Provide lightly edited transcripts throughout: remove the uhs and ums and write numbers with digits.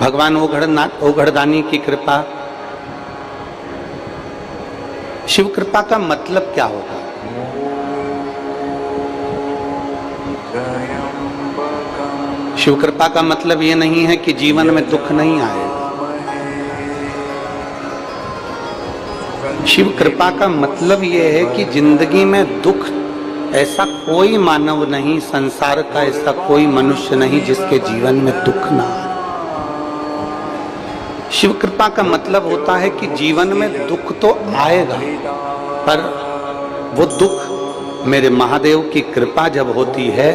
भगवान ओघड़दानी की कृपा। शिव कृपा का मतलब क्या होता है? शिव कृपा का मतलब ये नहीं है कि जीवन में दुख नहीं आए। शिव कृपा का मतलब ये है कि जिंदगी में दुख, ऐसा कोई मानव नहीं, संसार का ऐसा कोई मनुष्य नहीं जिसके जीवन में दुख ना आए। शिव कृपा का मतलब होता है कि जीवन में दुख तो आएगा, पर वो दुख मेरे महादेव की कृपा जब होती है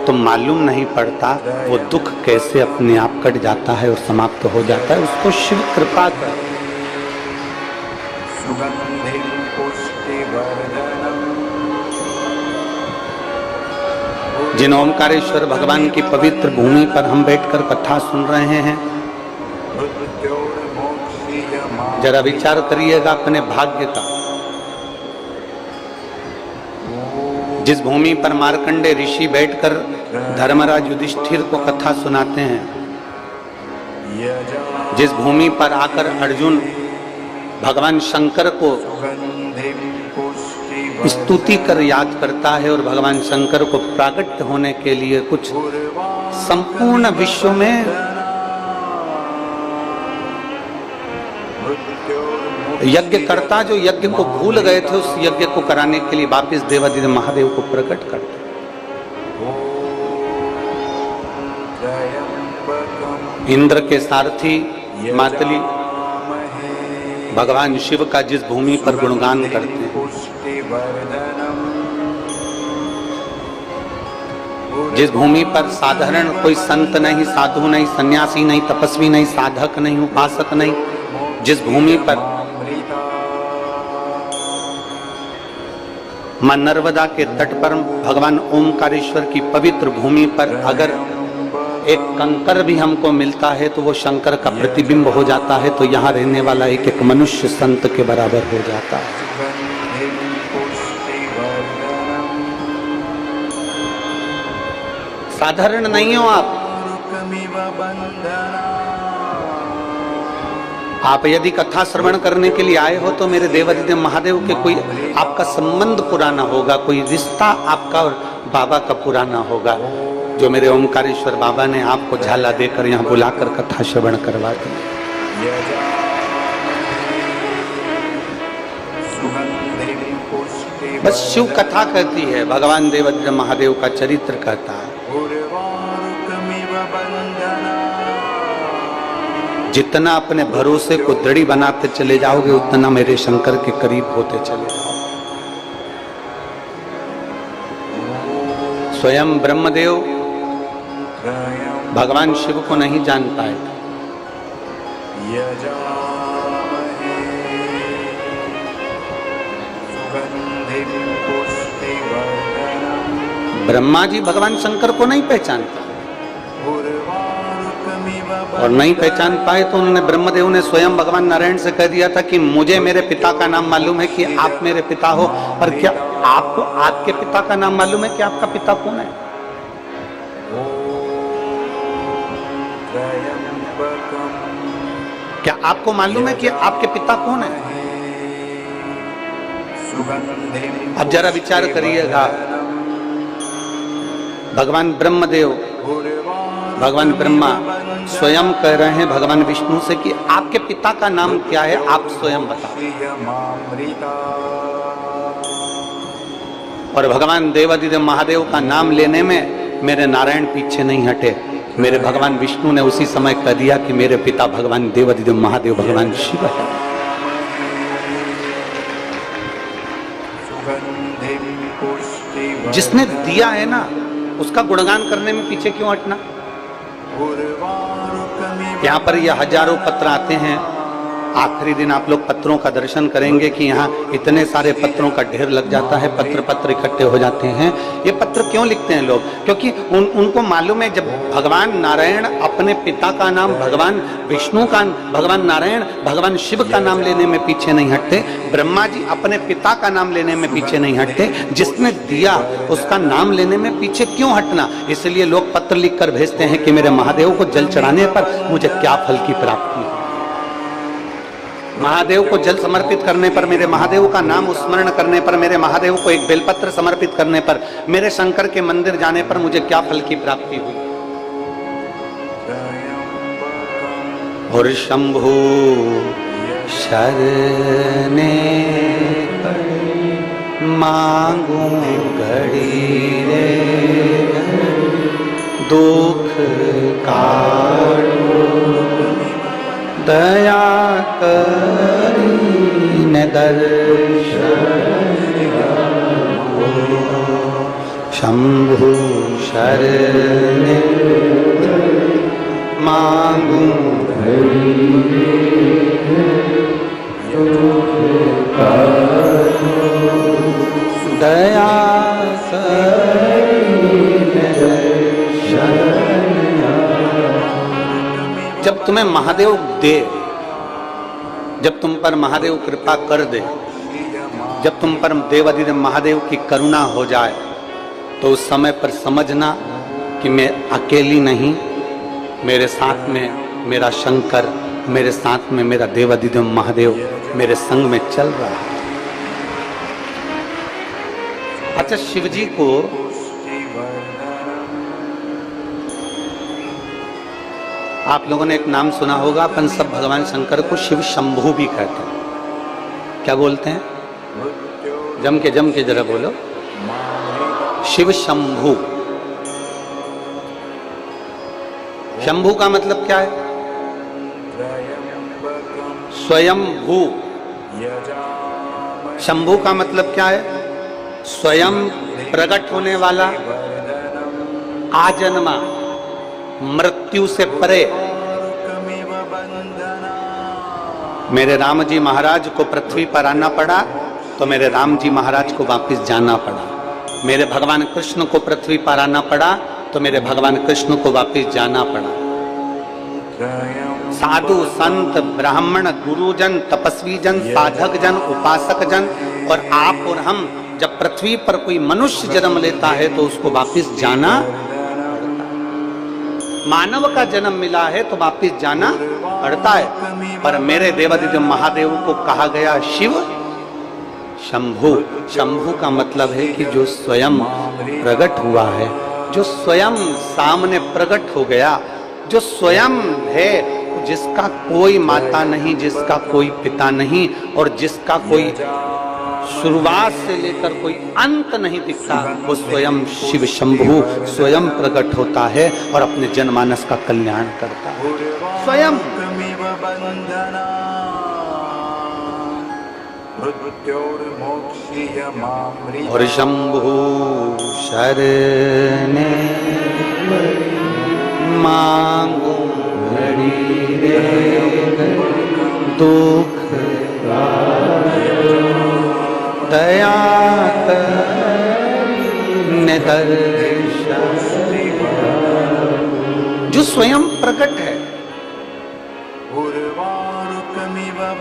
तो मालूम नहीं पड़ता वो दुख कैसे अपने आप कट जाता है और समाप्त हो जाता है। उसको शिव कृपा कहते हैं। जिन ओमकारेश्वर भगवान की पवित्र भूमि पर हम बैठकर कथा सुन रहे हैं, जरा विचार करिएगा अपने भाग्य का। जिस भूमि पर मार्कंडे ऋषि बैठकर धर्मराज युधिष्ठिर को कथा सुनाते हैं, जिस भूमि पर आकर अर्जुन भगवान शंकर को स्तुति कर याद करता है और भगवान शंकर को प्राकट्य होने के लिए कुछ संपूर्ण विश्व में यज्ञ करता, जो यज्ञ को भूल गए थे उस यज्ञ को कराने के लिए वापिस देवादिदेव महादेव को प्रकट करते। इंद्र के सारथी मातली भगवान शिव का जिस भूमि पर गुणगान करते हैं, जिस भूमि पर साधारण कोई संत नहीं, साधु नहीं, सन्यासी नहीं, तपस्वी नहीं, साधक नहीं, उपासक नहीं, जिस भूमि पर मां नर्मदा के तट पर भगवान ओमकारेश्वर की पवित्र भूमि पर अगर एक कंकर भी हमको मिलता है तो वो शंकर का प्रतिबिंब हो जाता है, तो यहाँ रहने वाला एक एक मनुष्य संत के बराबर हो जाता है। साधारण नहीं हो आप यदि कथा श्रवण करने के लिए आए हो तो मेरे देवादिदेव महादेव के कोई आपका संबंध पुराना होगा, कोई रिश्ता आपका और बाबा का पुराना होगा, जो मेरे ओमकारेश्वर बाबा ने आपको झाला देकर यहाँ बुलाकर कथा श्रवण करवा दी। बस शिव कथा कहती है, भगवान देवादिदेव महादेव का चरित्र कहता है। जितना अपने भरोसे को दृढ़ बनाते चले जाओगे उतना मेरे शंकर के करीब होते चले जाओगे। स्वयं ब्रह्मदेव भगवान शिव को नहीं जान पाए। ब्रह्मा जी भगवान शंकर को नहीं पहचान पाए, और नहीं पहचान पाए तो उन्होंने ब्रह्मदेव ने स्वयं भगवान नारायण से कह दिया था कि मुझे मेरे पिता का नाम मालूम है कि आप मेरे पिता हो, पर क्या आपको आपके पिता का नाम मालूम है कि आपका पिता कौन है? क्या आपको मालूम है कि आपके पिता कौन है? अब जरा विचार करिएगा। भगवान ब्रह्मदेव, भगवान ब्रह्मा स्वयं कह रहे हैं भगवान विष्णु से कि आपके पिता का नाम क्या है, आप स्वयं बताओ। और भगवान देवादिदेव महादेव का नाम लेने में मेरे नारायण पीछे नहीं हटे। मेरे भगवान विष्णु ने उसी समय कह दिया कि मेरे पिता भगवान देवादिदेव महादेव भगवान शिव है। जिसने दिया है ना, उसका गुणगान करने में पीछे क्यों हटना? यहाँ पर ये हजारों पत्र आते हैं आखिरी दिन आप लोग पत्रों का दर्शन करेंगे कि यहाँ इतने सारे पत्रों का ढेर लग जाता है, पत्र इकट्ठे हो जाते हैं। ये पत्र क्यों लिखते हैं लोग? क्योंकि उनको मालूम है जब भगवान नारायण अपने पिता का नाम भगवान विष्णु का, भगवान नारायण भगवान शिव का नाम लेने में पीछे नहीं हटते, ब्रह्मा जी अपने पिता का नाम लेने में पीछे नहीं हटते, जिसने दिया उसका नाम लेने में पीछे क्यों हटना? इसलिए लोग पत्र लिखकर भेजते हैं कि मेरे महादेव को जल चढ़ाने पर मुझे क्या फल की प्राप्ति है। महादेव को जल समर्पित करने पर, मेरे महादेव का नाम स्मरण करने पर, मेरे महादेव को एक बेलपत्र समर्पित करने पर, मेरे शंकर के मंदिर जाने पर मुझे क्या फल की प्राप्ति हुई? और शंभु शरणे मांगू घड़ी रे दुख काटो दया करीने दर्शन शंभु शरणे मांगू दया जब तुम्हें महादेव दे, जब तुम पर महादेव कृपा कर दे, जब तुम पर देवाधिदेव महादेव की करुणा हो जाए, तो उस समय पर समझना कि मैं अकेली नहीं, मेरे साथ में मेरा शंकर, मेरे साथ में मेरा देवाधिदेव महादेव मेरे संग में चल रहा है। अच्छा, शिवजी को आप लोगों ने एक नाम सुना होगा, अपन सब भगवान शंकर को शिव शंभु भी कहते हैं। क्या बोलते हैं? जम के जरा बोलो, शिव शंभु। शंभु का मतलब क्या है? स्वयं भू। शंभु का मतलब क्या है? स्वयं प्रकट होने वाला, आजन्मा, मृत्यु से परे। मेरे राम जी महाराज को पृथ्वी पर आना पड़ा तो मेरे राम जी महाराज को वापस जाना पड़ा। मेरे भगवान कृष्ण को पृथ्वी पर आना पड़ा तो मेरे भगवान कृष्ण को वापस जाना पड़ा। साधु संत ब्राह्मण गुरुजन तपस्वी जन साधक जन उपासक जन और आप और हम जब पृथ्वी पर कोई मनुष्य जन्म लेता है तो उसको वापस जाना पड़ता है। मानव का जन्म मिला है तो वापस जाना पड़ता है। पर मेरे देवाधिदेव महादेव को कहा गया शिव शंभु। शंभु का मतलब है कि जो स्वयं प्रकट हुआ है, जो स्वयं सामने प्रकट हो गया, जो स्वयं है, जिसका कोई माता नहीं, जिसका कोई पिता नहीं और जिसका कोई शुरुआत से लेकर कोई अंत नहीं दिखता, वो स्वयं शिव शंभु स्वयं प्रकट होता है और अपने जनमानस का कल्याण करता है स्वयं। और शंभु शरणे मांगू घड़ी रे दुख दया करीने दर्शन। जो स्वयं प्रकट है,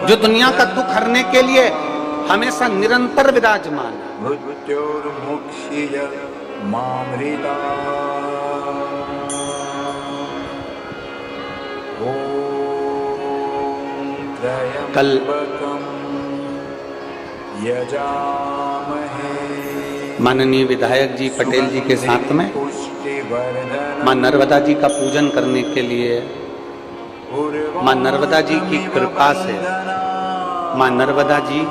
जो दुनिया का दुख हरने के लिए हमेशा निरंतर विराजमान है। कल माननीय विधायक जी पटेल जी के साथ में मां नर्मदा जी का पूजन करने के लिए, मां नर्मदा जी की कृपा से, मां नर्मदा जी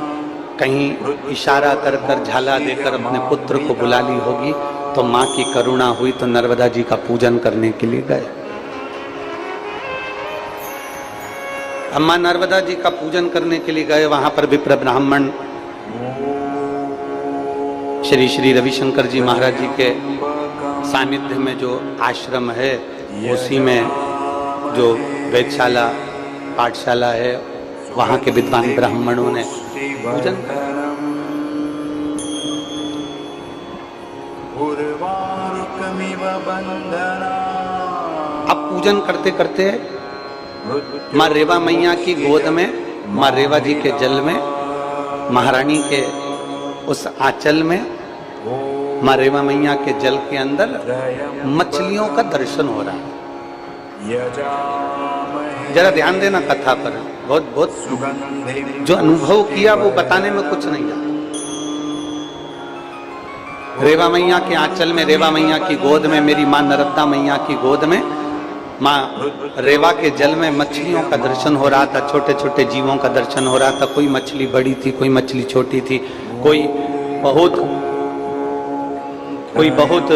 कहीं इशारा कर कर झाला देकर अपने पुत्र को बुला ली होगी, तो मां की करुणा हुई तो नर्मदा जी का पूजन करने के लिए गए। अम्मा नर्मदा जी का पूजन करने के लिए गए। वहां पर विप्र ब्राह्मण श्री श्री रविशंकर जी महाराज जी के सानिध्य में जो आश्रम है, उसी में जो वेदशाला पाठशाला है, वहां के विद्वान ब्राह्मणों ने पूजन किया। अब पूजन करते करते माँ रेवा मैया की गोद में, माँ रेवा जी के जल में, महारानी के उस आंचल में, माँ रेवा मैया के जल के अंदर मछलियों का दर्शन हो रहा है। जरा ध्यान देना कथा पर, बहुत बहुत जो अनुभव किया वो बताने में कुछ नहीं आता। रेवा मैया के आंचल में, रेवा मैया की गोद में, मेरी माँ नर्मदा मैया की गोद में, माँ रेवा के जल में मछलियों का दर्शन हो रहा था, छोटे छोटे जीवों का दर्शन हो रहा था। कोई मछली बड़ी थी, कोई मछली छोटी थी, कोई बहुत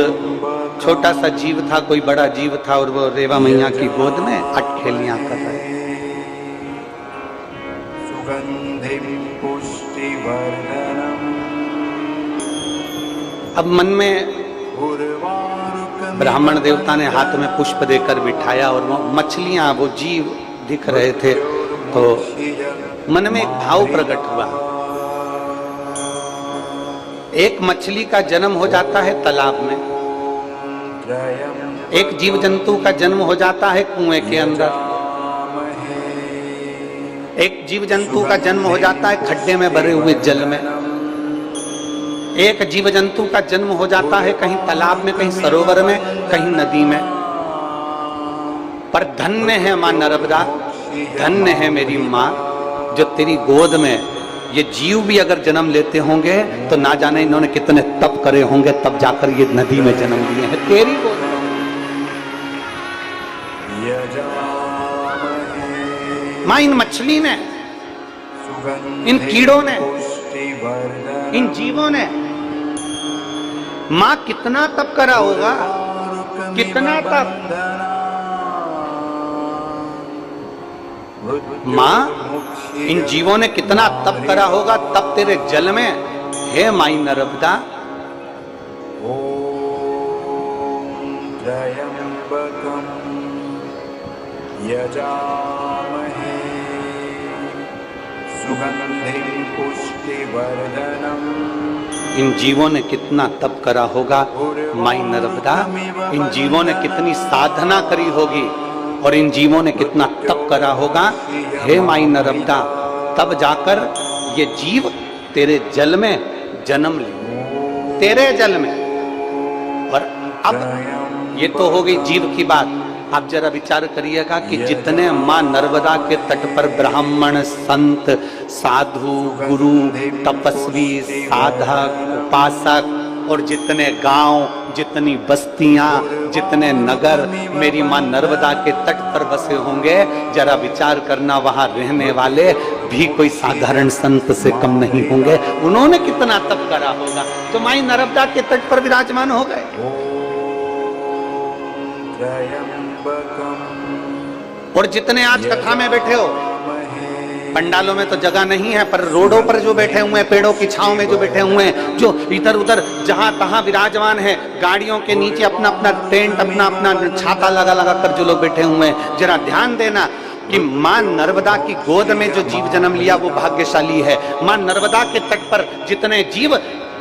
छोटा सा जीव था, कोई बड़ा जीव था, और वो रेवा मैया की गोद में अटखेलियां कर रहे। अब मन में ब्राह्मण देवता ने हाथ में पुष्प देकर बिठाया और वो मछलियां, वो जीव दिख रहे थे, तो मन में एक भाव प्रकट हुआ। एक मछली का जन्म हो जाता है तालाब में, एक जीव जंतु का जन्म हो जाता है कुएं के अंदर, एक जीव जंतु का जन्म हो जाता है खड्डे में भरे हुए जल में, एक जीव जंतु का जन्म हो जाता है कहीं तालाब में, कहीं सरोवर में, कहीं नदी में। पर धन्य है माँ नर्मदा, धन्य है मेरी माँ, जो तेरी गोद में ये जीव भी अगर जन्म लेते होंगे तो ना जाने इन्होंने कितने तप करे होंगे, तब जाकर ये नदी में जन्म लिए हैं तेरी गोद में। माँ इन मछली ने, इन कीड़ों ने, इन जीवों ने माँ कितना तप करा होगा, कितना तप। माँ इन जीवों ने कितना तप करा होगा, तब तेरे जल में हे माई नर्मदा। यजामहे सुगंधिं पुष्टिवर्धनम्। इन जीवों ने कितना तप करा होगा माई नर्मदा, इन जीवों ने कितनी साधना करी होगी और इन जीवों ने कितना तप करा होगा हे माई नर्मदा, तब जाकर ये जीव तेरे जल में जन्म लिए, तेरे जल में। और अब ये तो हो गई जीव की बात। आप जरा विचार करिएगा कि जितने माँ नर्मदा के तट पर ब्राह्मण, संत, साधु, गुरु, तपस्वी, साधक, उपासक और जितने गांव, जितनी बस्तियां, जितने नगर मेरी माँ नर्मदा के तट पर बसे होंगे, जरा विचार करना वहां रहने वाले भी कोई साधारण संत से कम नहीं होंगे। उन्होंने कितना तप करा होगा तो माई नर्मदा के तट पर विराजमान हो गए। और जितने आज कथा में बैठे हो, पंडालों में तो जगह नहीं है, पर रोडों पर जो बैठे हुए हैं, पेड़ों की छांव में जो बैठे हुए हैं, जो इधर उधर जहां तहां विराजमान है, गाड़ियों के नीचे अपना अपना टेंट, अपना अपना छाता लगा लगा कर जो लोग बैठे हुए हैं, जरा ध्यान देना कि मां नर्मदा की गोद में जो जीव जन्म लिया वो भाग्यशाली है। मां नर्मदा के तट पर जितने जीव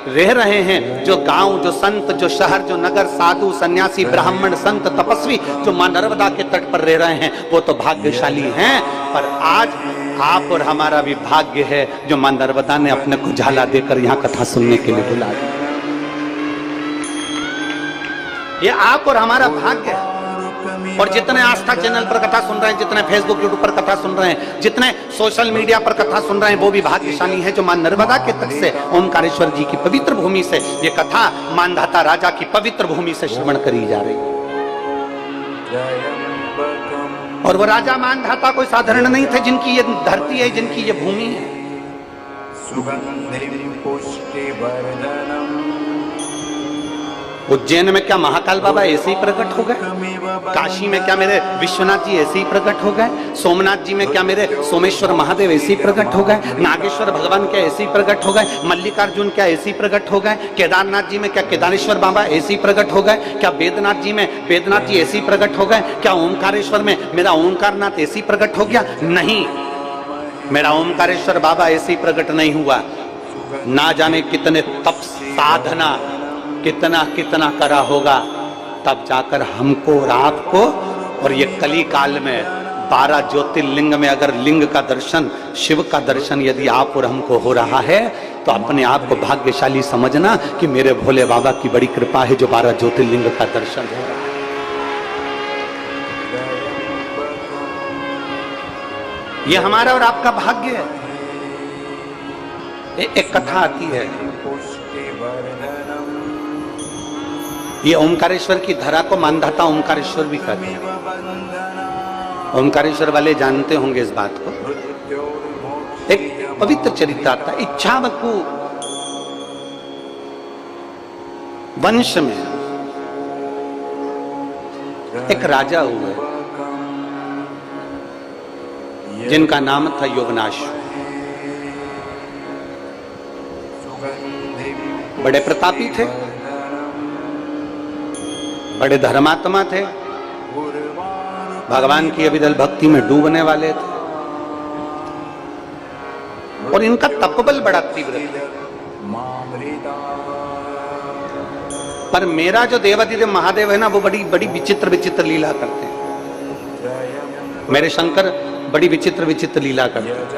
रह रहे हैं, जो गांव, जो संत, जो शहर, जो नगर, साधु, सन्यासी, ब्राह्मण, संत, तपस्वी जो मां नर्मदा के तट पर रह रहे हैं, वो तो भाग्यशाली हैं। पर आज आप और हमारा भी भाग्य है जो मां नर्मदा ने अपने को झाला देकर यहाँ कथा सुनने के लिए बुला दिया। ये आप और हमारा भाग्य है। और जितने आस्था चैनल पर कथा सुन रहे हैं, जितने फेसबुक यूट्यूब पर कथा सुन रहे हैं, जितने सोशल मीडिया पर कथा सुन रहे हैं, वो भी भाग्यशाली है जो मां नर्मदा के तट से, ओमकारेश्वर जी की पवित्र भूमि से ये कथा मानधाता राजा की पवित्र भूमि से श्रवण करी जा रही है। और वो राजा मानधाता कोई साधारण नहीं थे, जिनकी ये धरती है, जिनकी ये भूमि है। उज्जैन में क्या महाकाल बाबा ऐसे ही प्रकट हो गए? काशी में क्या मेरे विश्वनाथ जी ऐसे ही प्रकट हो गए? सोमनाथ जी में क्या मेरे सोमेश्वर महादेव ऐसे ही प्रकट हो गए? नागेश्वर भगवान क्या ऐसे ही प्रकट हो गए? मल्लिकार्जुन क्या ऐसे ही प्रकट हो गए? केदारनाथ जी में क्या केदारेश्वर बाबा ऐसे ही प्रकट हो गए? क्या वेदनाथ जी में वेदनाथ जी ऐसे ही प्रकट हो गए? क्या ओमकारेश्वर में मेरा ओमकारनाथ ऐसे ही प्रकट हो गया? नहीं, मेरा ओमकारेश्वर बाबा ऐसे ही प्रकट नहीं हुआ, ना जाने कितने तप साधना कितना कितना करा होगा, तब जाकर हमको और आपको, और ये कली काल में 12 ज्योतिर्लिंग में अगर लिंग का दर्शन, शिव का दर्शन यदि आप और हमको हो रहा है, तो अपने आप को भाग्यशाली समझना कि मेरे भोले बाबा की बड़ी कृपा है जो 12 ज्योतिर्लिंग का दर्शन हो रहा है। ये हमारा और आपका भाग्य है। एक कथा आती है, ये ओमकारेश्वर की धरा को मानधाता ओमकारेश्वर भी कहते हैं। ओमकारेश्वर वाले जानते होंगे इस बात को। एक पवित्र चरित्र आता, इच्छावकु वंश में एक राजा हुए जिनका नाम था योगनाश। बड़े प्रतापी थे, बड़े धर्मात्मा थे, भगवान की अविरल भक्ति में डूबने वाले थे, और इनका तपबल बड़ा तीव्र था। पर मेरा जो देवाधिदेव महादेव है ना, वो बड़ी बड़ी विचित्र विचित्र लीला करते हैं। मेरे शंकर बड़ी विचित्र विचित्र लीला करते हैं।